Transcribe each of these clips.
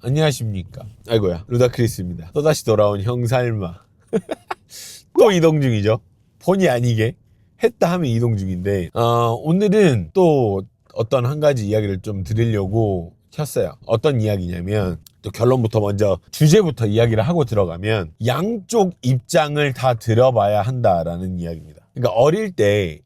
안녕하십니까. 아이고야, 루다크리스입니다. 또다시 돌아온 형살마. 또 이동 중이죠. 본의 아니게 했다 하면 이동 중인데 오늘은 또 어떤 한 가지 이야기를 좀 드리려고 켰어요. 어떤 이야기냐면, 또 결론부터 먼저 주제부터 이야기를 하고 들어가면 양쪽 입장을 다 들어봐야 한다라는 이야기입니다. 그러니까 어릴 때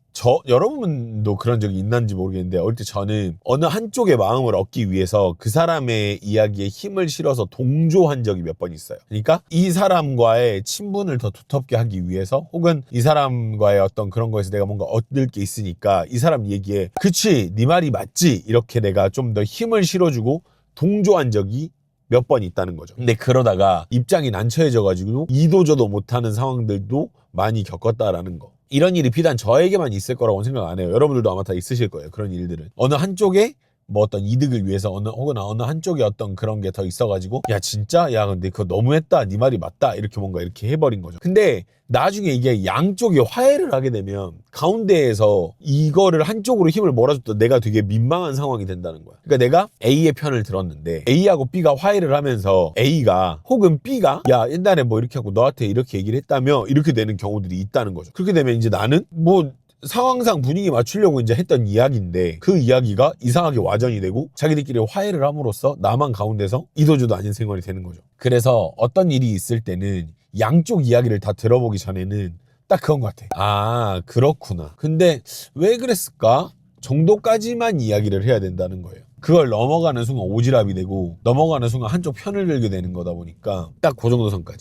여러분도 그런 적이 있는지 모르겠는데, 어릴 때 저는 어느 한쪽의 마음을 얻기 위해서 그 사람의 이야기에 힘을 실어서 동조한 적이 몇 번 있어요. 그러니까 이 사람과의 친분을 더 두텁게 하기 위해서, 혹은 이 사람과의 어떤 그런 거에서 내가 뭔가 얻을 게 있으니까 이 사람 얘기에 그치, 네 말이 맞지, 이렇게 내가 좀 더 힘을 실어주고 동조한 적이 몇 번 있다는 거죠. 근데 그러다가 입장이 난처해져가지고 이도저도 못하는 상황들도 많이 겪었다라는 거. 이런 일이 비단 저에게만 있을 거라고 생각 안 해요. 여러분들도 아마 다 있으실 거예요. 그런 일들은. 어느 한쪽에 뭐 어떤 이득을 위해서 혹은 어느 한쪽에 어떤 그런 게 더 있어가지고, 야 진짜? 야 근데 그거 너무했다, 네 말이 맞다, 이렇게 뭔가 이렇게 해버린 거죠. 근데 나중에 이게 양쪽이 화해를 하게 되면 가운데에서 이거를 한쪽으로 힘을 몰아줬다 내가 되게 민망한 상황이 된다는 거야. 그러니까 내가 A의 편을 들었는데 A하고 B가 화해를 하면서 A가 혹은 B가 야 옛날에 뭐 이렇게 하고 너한테 이렇게 얘기를 했다며, 이렇게 되는 경우들이 있다는 거죠. 그렇게 되면 이제 나는 뭐 상황상 분위기 맞추려고 이제 했던 이야기인데, 그 이야기가 이상하게 와전이 되고 자기들끼리 화해를 함으로써 나만 가운데서 이도저도 아닌 생활이 되는 거죠. 그래서 어떤 일이 있을 때는 양쪽 이야기를 다 들어보기 전에는 딱 그건 것 같아. 아, 그렇구나. 근데 왜 그랬을까? 정도까지만 이야기를 해야 된다는 거예요. 그걸 넘어가는 순간 오지랖이 되고, 넘어가는 순간 한쪽 편을 들게 되는 거다 보니까 딱 그 정도 선까지.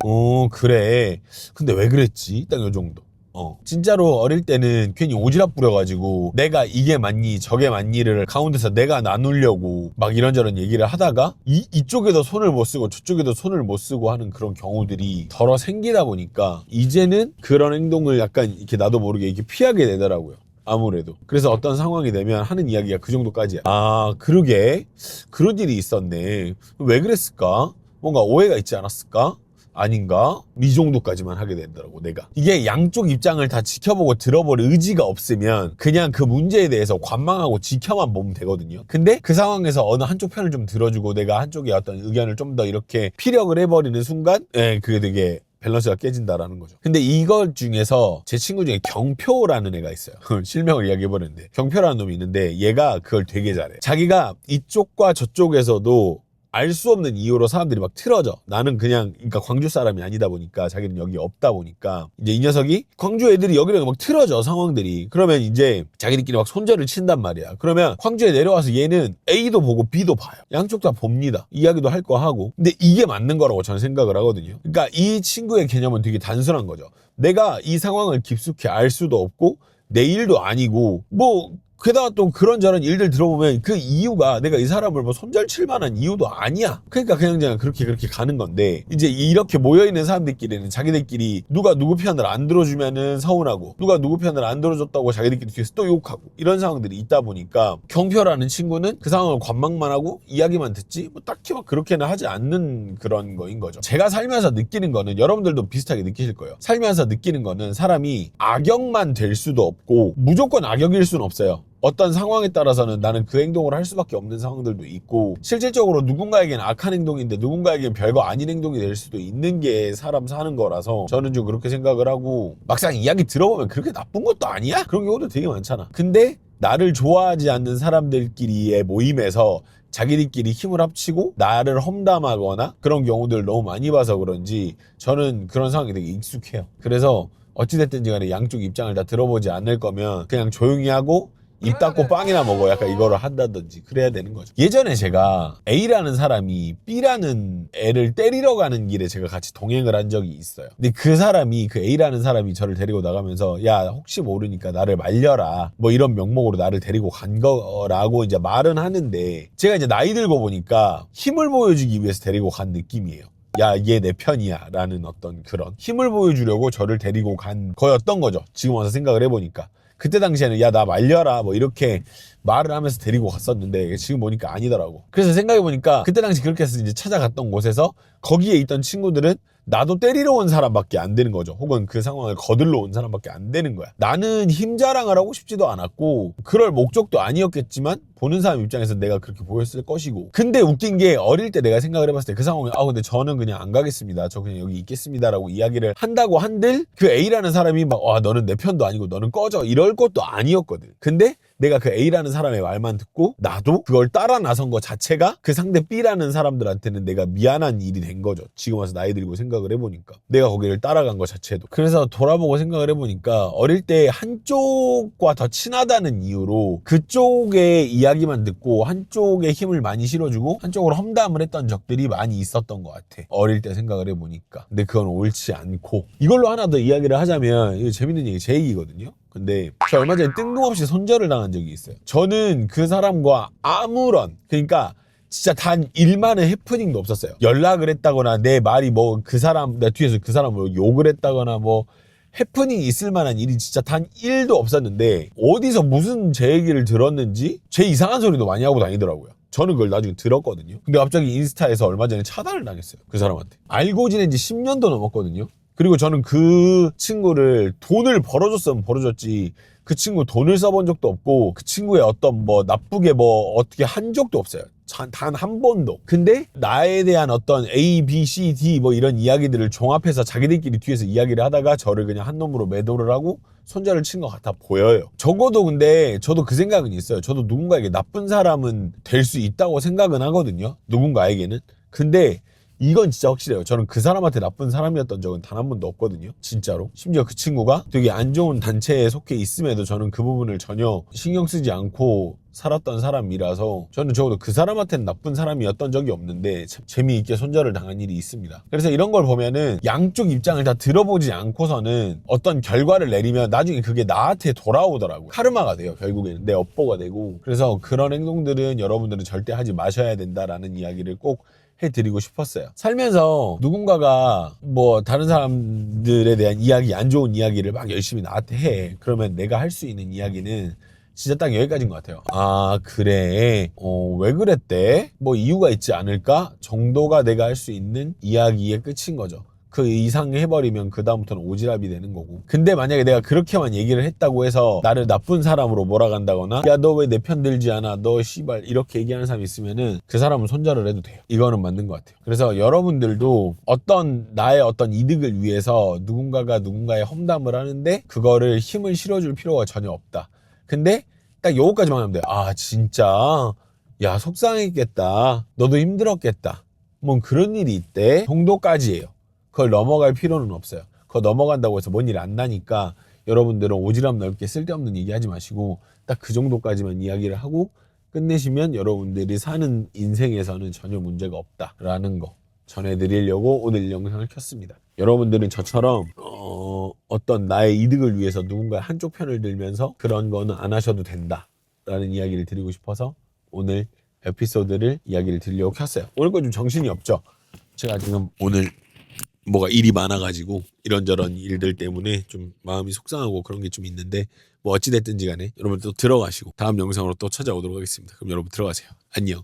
그래. 근데 왜 그랬지? 딱 요 정도. 진짜로 어릴 때는 괜히 오지랖 부려가지고 내가 이게 맞니 저게 맞니를 가운데서 내가 나누려고 막 이런저런 얘기를 하다가 이쪽에도 손을 못 쓰고 저쪽에도 손을 못 쓰고 하는 그런 경우들이 덜어 생기다 보니까 이제는 그런 행동을 약간 이렇게 나도 모르게 이렇게 피하게 되더라고요. 아무래도. 그래서 어떤 상황이 되면 하는 이야기가 그 정도까지야. 아, 그러게. 그런 일이 있었네. 왜 그랬을까? 뭔가 오해가 있지 않았을까? 아닌가? 이 정도까지만 하게 되더라고, 내가. 이게 양쪽 입장을 다 지켜보고 들어볼 의지가 없으면 그냥 그 문제에 대해서 관망하고 지켜만 보면 되거든요. 근데 그 상황에서 어느 한쪽 편을 좀 들어주고 내가 한쪽의 어떤 의견을 좀 더 이렇게 피력을 해버리는 순간, 그게 되게 밸런스가 깨진다라는 거죠. 근데 이것 중에서 제 친구 중에 경표라는 애가 있어요. 실명을 이야기해버렸는데, 경표라는 놈이 있는데 얘가 그걸 되게 잘해. 자기가 이쪽과 저쪽에서도 알 수 없는 이유로 사람들이 막 틀어져. 나는 그냥, 그러니까 광주 사람이 아니다 보니까, 자기는 여기 없다 보니까 이제 이 녀석이 광주 애들이 여기를 막 틀어져, 상황들이. 그러면 이제 자기들끼리 막 손절을 친단 말이야. 그러면 광주에 내려와서 얘는 A도 보고 B도 봐요. 양쪽 다 봅니다. 이야기도 할 거 하고. 근데 이게 맞는 거라고 저는 생각을 하거든요. 그러니까 이 친구의 개념은 되게 단순한 거죠. 내가 이 상황을 깊숙이 알 수도 없고 내 일도 아니고, 뭐 게다가 또 그런저런 일들 들어보면 그 이유가 내가 이 사람을 뭐 손절칠 만한 이유도 아니야. 그러니까 그냥 그렇게 가는 건데, 이제 이렇게 모여있는 사람들끼리는 자기들끼리 누가 누구 편을 안 들어주면은 서운하고, 누가 누구 편을 안 들어줬다고 자기들끼리 뒤에서 또 욕하고, 이런 상황들이 있다 보니까 경표라는 친구는 그 상황을 관망만 하고 이야기만 듣지 뭐 딱히 막 그렇게는 하지 않는 그런 거인 거죠. 제가 살면서 느끼는 거는, 여러분들도 비슷하게 느끼실 거예요. 살면서 느끼는 거는, 사람이 악역만 될 수도 없고 무조건 악역일 수는 없어요. 어떤 상황에 따라서는 나는 그 행동을 할 수밖에 없는 상황들도 있고, 실질적으로 누군가에겐 악한 행동인데 누군가에겐 별거 아닌 행동이 될 수도 있는 게 사람 사는 거라서, 저는 좀 그렇게 생각을 하고, 막상 이야기 들어보면 그렇게 나쁜 것도 아니야? 그런 경우도 되게 많잖아. 근데 나를 좋아하지 않는 사람들끼리의 모임에서 자기들끼리 힘을 합치고 나를 험담하거나 그런 경우들을 너무 많이 봐서 그런지 저는 그런 상황이 되게 익숙해요. 그래서 어찌됐든지 간에 양쪽 입장을 다 들어보지 않을 거면 그냥 조용히 하고 입 닫고 빵이나 먹어, 약간 이거를 한다든지 그래야 되는 거죠. 예전에 제가 A라는 사람이 B라는 애를 때리러 가는 길에 제가 같이 동행을 한 적이 있어요. 근데 그 사람이, 그 A라는 사람이 저를 데리고 나가면서 야 혹시 모르니까 나를 말려라, 뭐 이런 명목으로 나를 데리고 간 거라고 이제 말은 하는데, 제가 이제 나이 들고 보니까 힘을 보여주기 위해서 데리고 간 느낌이에요. 야, 얘 내 편이야 라는 어떤 그런 힘을 보여주려고 저를 데리고 간 거였던 거죠, 지금 와서 생각을 해보니까. 그때 당시에는 야 나 말려라 뭐 이렇게 말을 하면서 데리고 갔었는데 지금 보니까 아니더라고. 그래서 생각해보니까 그때 당시 그렇게 해서 이제 찾아갔던 곳에서 거기에 있던 친구들은 나도 때리러 온 사람밖에 안 되는 거죠. 혹은 그 상황을 거들러 온 사람밖에 안 되는 거야. 나는 힘 자랑을 하고 싶지도 않았고 그럴 목적도 아니었겠지만 보는 사람 입장에서 내가 그렇게 보였을 것이고. 근데 웃긴 게 어릴 때 내가 생각을 해봤을 때 그 상황에 근데 저는 그냥 안 가겠습니다. 저 그냥 여기 있겠습니다라고 이야기를 한다고 한들 그 A라는 사람이 막 너는 내 편도 아니고 너는 꺼져 이럴 것도 아니었거든. 근데 내가 그 A라는 사람의 말만 듣고 나도 그걸 따라 나선 것 자체가 그 상대 B라는 사람들한테는 내가 미안한 일이 된 거죠. 지금 와서 나이 들고 생각을 해보니까 내가 거기를 따라간 것 자체도. 그래서 돌아보고 생각을 해보니까 어릴 때 한쪽과 더 친하다는 이유로 그쪽의 이야기만 듣고 한쪽에 힘을 많이 실어주고 한쪽으로 험담을 했던 적들이 많이 있었던 것 같아. 어릴 때 생각을 해보니까. 근데 그건 옳지 않고. 이걸로 하나 더 이야기를 하자면 이거 재밌는 얘기 제 얘기거든요. 근데 저 얼마 전에 뜬금없이 손절을 당한 적이 있어요. 저는 그 사람과 아무런, 그러니까 진짜 단 1만의 해프닝도 없었어요. 연락을 했다거나 내 말이 뭐 그 사람, 내 뒤에서 그 사람을 욕을 했다거나 뭐 해프닝이 있을 만한 일이 진짜 단 1도 없었는데 어디서 무슨 제 얘기를 들었는지 제 이상한 소리도 많이 하고 다니더라고요. 저는 그걸 나중에 들었거든요. 근데 갑자기 인스타에서 얼마 전에 차단을 당했어요. 그 사람한테. 알고 지낸 지 10년도 넘었거든요. 그리고 저는 그 친구를 돈을 벌어줬으면 벌어줬지 그 친구 돈을 써본 적도 없고 그 친구의 어떤 뭐 나쁘게 뭐 어떻게 한 적도 없어요. 단 한 번도. 근데 나에 대한 어떤 A, B, C, D 뭐 이런 이야기들을 종합해서 자기들끼리 뒤에서 이야기를 하다가 저를 그냥 한 놈으로 매도를 하고 손절을 친 것 같아 보여요. 적어도 근데 저도 그 생각은 있어요. 저도 누군가에게 나쁜 사람은 될 수 있다고 생각은 하거든요. 누군가에게는. 근데 이건 진짜 확실해요. 저는 그 사람한테 나쁜 사람이었던 적은 단 한 번도 없거든요. 진짜로. 심지어 그 친구가 되게 안 좋은 단체에 속해 있음에도 저는 그 부분을 전혀 신경 쓰지 않고 살았던 사람이라서 저는 적어도 그 사람한테는 나쁜 사람이었던 적이 없는데 참 재미있게 손절을 당한 일이 있습니다. 그래서 이런 걸 보면은 양쪽 입장을 다 들어보지 않고서는 어떤 결과를 내리면 나중에 그게 나한테 돌아오더라고요. 카르마가 돼요. 결국에는 내 업보가 되고. 그래서 그런 행동들은 여러분들은 절대 하지 마셔야 된다라는 이야기를 꼭 해드리고 싶었어요. 살면서 누군가가 뭐 다른 사람들에 대한 이야기, 안 좋은 이야기를 막 열심히 나한테 해. 그러면 내가 할 수 있는 이야기는 진짜 딱 여기까지인 것 같아요. 아, 그래. 왜 그랬대? 뭐 이유가 있지 않을까? 정도가 내가 할 수 있는 이야기의 끝인 거죠. 그 이상 해버리면 그 다음부터는 오지랖이 되는 거고. 근데 만약에 내가 그렇게만 얘기를 했다고 해서 나를 나쁜 사람으로 몰아간다거나 야, 너 왜 내 편 들지 않아? 너 씨발 이렇게 얘기하는 사람이 있으면은 그 사람은 손절을 해도 돼요. 이거는 맞는 것 같아요. 그래서 여러분들도 나의 어떤 이득을 위해서 누군가가 누군가의 험담을 하는데 그거를 힘을 실어줄 필요가 전혀 없다. 근데 딱 요거까지만 하면 돼요. 아, 진짜 야, 속상했겠다. 너도 힘들었겠다. 뭐 그런 일이 있대 정도까지예요. 그걸 넘어갈 필요는 없어요. 그거 넘어간다고 해서 뭔 일 안 나니까 여러분들은 오지랖 넓게 쓸데없는 얘기하지 마시고 딱 그 정도까지만 이야기를 하고 끝내시면 여러분들이 사는 인생에서는 전혀 문제가 없다라는 거 전해드리려고 오늘 영상을 켰습니다. 여러분들은 저처럼 어떤 나의 이득을 위해서 누군가의 한쪽 편을 들면서 그런 거는 안 하셔도 된다라는 이야기를 드리고 싶어서 오늘 에피소드를 이야기를 드리려고 켰어요. 오늘 거 좀 정신이 없죠? 제가 지금 오늘 뭐가 일이 많아가지고 이런저런 일들 때문에 좀 마음이 속상하고 그런 게 좀 있는데 뭐 어찌됐든지 간에 여러분 또 들어가시고 다음 영상으로 또 찾아오도록 하겠습니다. 그럼 여러분 들어가세요. 안녕.